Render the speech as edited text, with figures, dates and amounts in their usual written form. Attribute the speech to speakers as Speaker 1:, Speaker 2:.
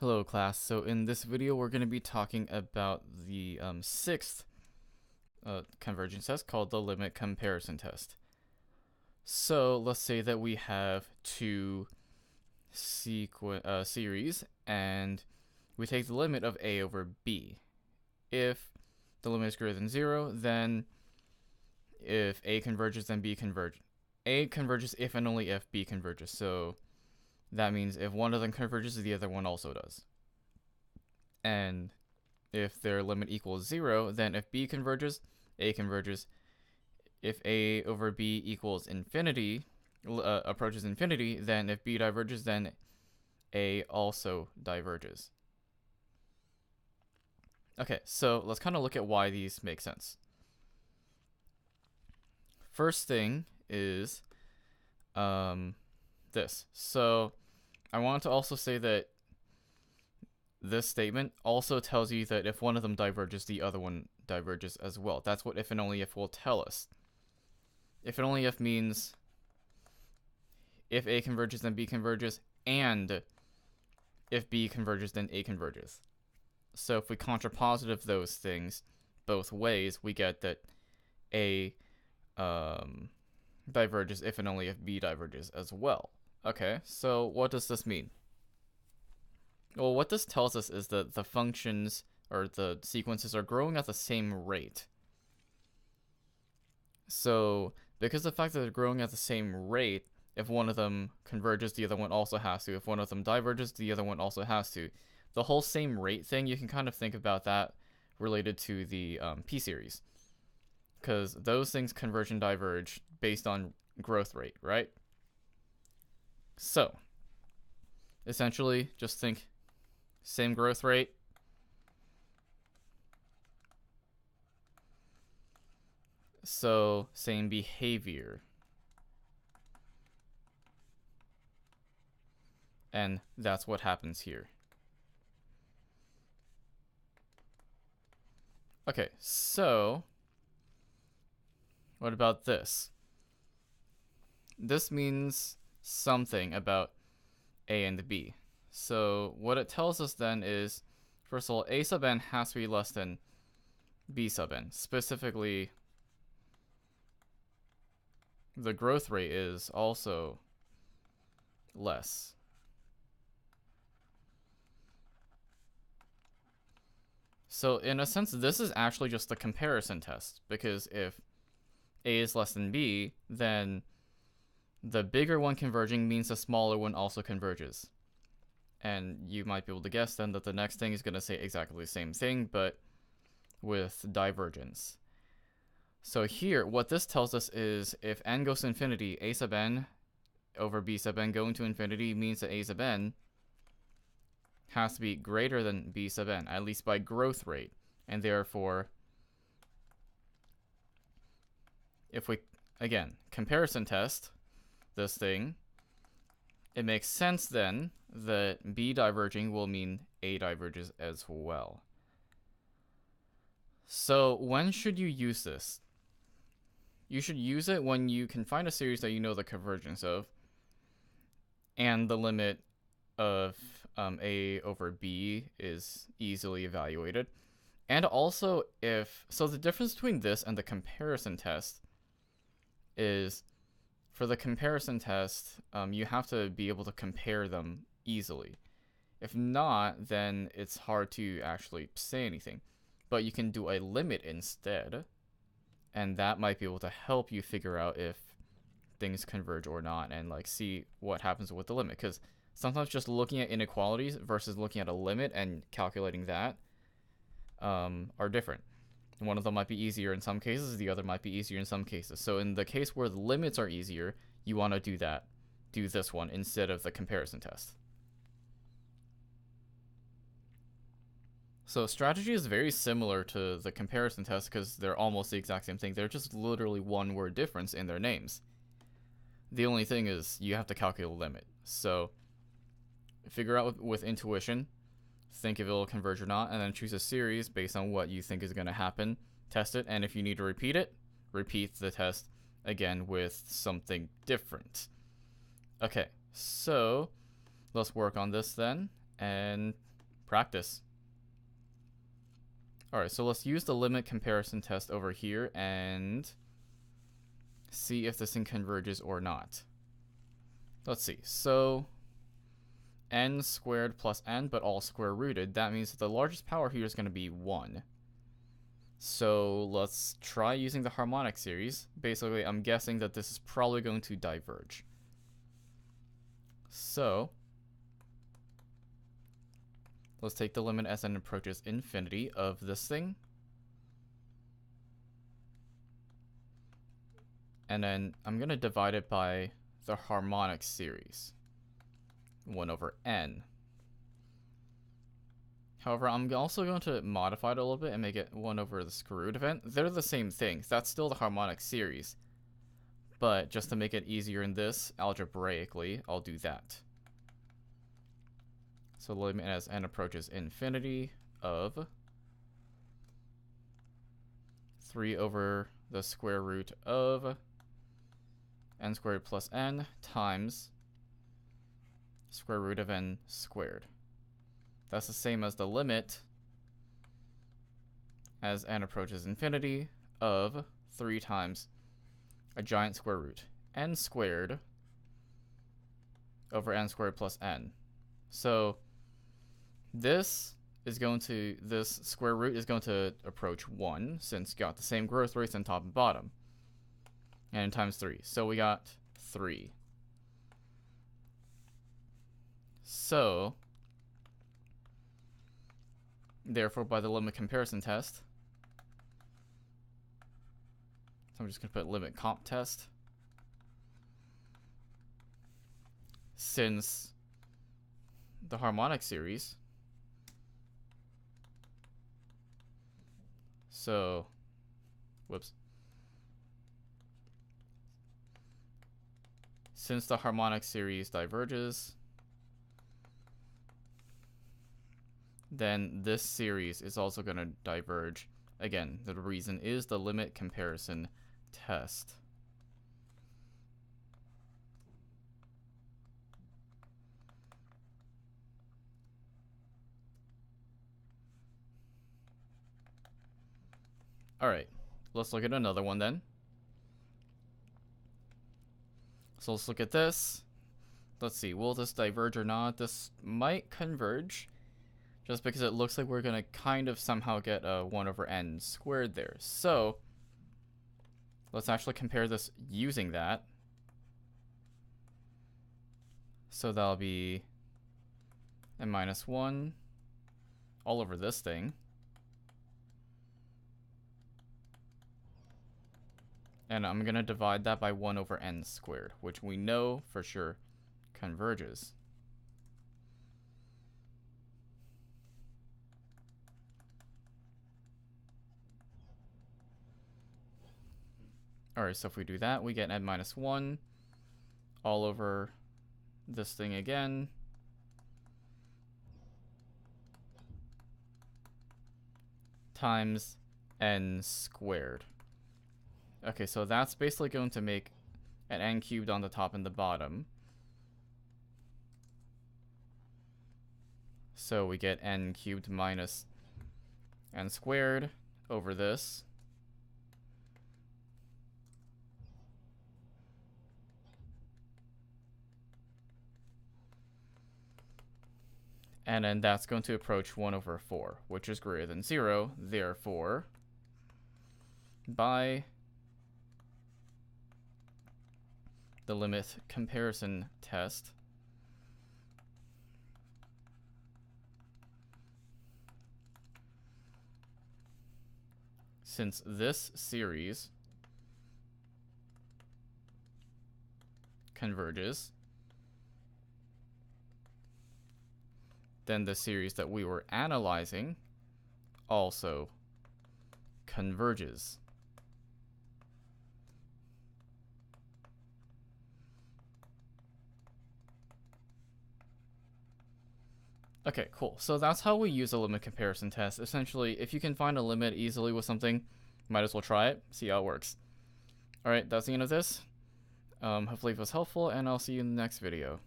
Speaker 1: Hello class, so in this video we're going to be talking about the sixth convergence test called the limit comparison test. So let's say that we have two series and we take the limit of a over b. If the limit is greater than 0, then if a converges, then b converges. A converges if and only if b converges. So that means if one of them converges, the other one also does. And if their limit equals 0, then if b converges, a converges. If a over b equals infinity, approaches infinity, then if b diverges, then a also diverges. Okay, so let's kind of look at why these make sense. First thing is this. So I want to also say that this statement also tells you that if one of them diverges, the other one diverges as well. That's what if and only if will tell us. If and only if means if A converges, then B converges, and if B converges, then A converges. So if we contrapositive those things both ways, we get that A diverges if and only if B diverges as well. Okay, so what does this mean? Well, what this tells us is that the functions or the sequences are growing at the same rate. So because the fact that they're growing at the same rate, if one of them converges, the other one also has to. If one of them diverges, the other one also has to. The whole same rate thing, you can kind of think about that related to the p-series. Because those things converge and diverge based on growth rate, right? So, essentially, just think same growth rate. So, same behavior. And that's what happens here. Okay, so what about this? This means something about A and B. So what it tells us then is, first of all, A sub n has to be less than B sub n. Specifically, the growth rate is also less. So in a sense, this is actually just the comparison test, because if A is less than B, then the bigger one converging means the smaller one also converges. And you might be able to guess then that the next thing is going to say exactly the same thing, but with divergence. So here, what this tells us is if n goes to infinity, a sub n over b sub n going to infinity means that a sub n has to be greater than b sub n, at least by growth rate. And therefore, if we, again, comparison test this thing, it makes sense then that b diverging will mean a diverges as well. So when should you use this? You should use it when you can find a series that you know the convergence of, and the limit of a over b is easily evaluated. And also if, so the difference between this and the comparison test is, for the comparison test, you have to be able to compare them easily. If not, then it's hard to actually say anything. But you can do a limit instead, and that might be able to help you figure out if things converge or not, and like see what happens with the limit. Because sometimes just looking at inequalities versus looking at a limit and calculating that are different. One of them might be easier in some cases, the other might be easier in some cases. So in the case where the limits are easier, you want to do this one instead of the comparison test. So strategy is very similar to the comparison test because they're almost the exact same thing. They're just literally one word difference in their names. The only thing is you have to calculate a limit. So figure out with intuition, think if it'll converge or not, and then choose a series based on what you think is going to happen, test it, and if you need to repeat it, repeat the test again with something different. Okay, so let's work on this then. and practice. Alright, so let's use the limit comparison test over here and see if this thing converges or not. Let's see. So n squared plus n, but all square rooted. That means that the largest power here is going to be 1. So let's try using the harmonic series. Basically, I'm guessing that this is probably going to diverge. So let's take the limit as n approaches infinity of this thing. And then I'm going to divide it by the harmonic series. 1 over n. However, I'm also going to modify it a little bit and make it 1 over the square root of n. They're the same things. That's still the harmonic series. But just to make it easier in this, algebraically, I'll do that. So the limit as n approaches infinity of 3 over the square root of n squared plus n times square root of n squared. That's the same as the limit as n approaches infinity of 3 times a giant square root, n squared over n squared plus n. So this square root is going to approach 1, since you got the same growth rates on top and bottom. And times 3. So we got 3. So therefore, by the limit comparison test, so I'm just going to put limit comp test. Since the harmonic series, so, whoops. Since the harmonic series diverges, then this series is also going to diverge. Again, the reason is the limit comparison test. Alright, let's look at another one then. So let's look at this. Let's see, will this diverge or not? This might converge, just because it looks like we're going to kind of somehow get a 1 over n squared there. So let's actually compare this using that. So that'll be n minus 1 all over this thing. And I'm going to divide that by 1 over n squared, which we know for sure converges. Alright, so if we do that, we get n minus 1 all over this thing again. Times n squared. Okay, so that's basically going to make an n cubed on the top and the bottom. So we get n cubed minus n squared over this. And then that's going to approach 1 over 4, which is greater than 0. Therefore, by the limit comparison test, since this series converges, then the series that we were analyzing also converges. Okay, cool. So that's how we use a limit comparison test. Essentially, if you can find a limit easily with something, might as well try it, see how it works. Alright, that's the end of this. Hopefully it was helpful, and I'll see you in the next video.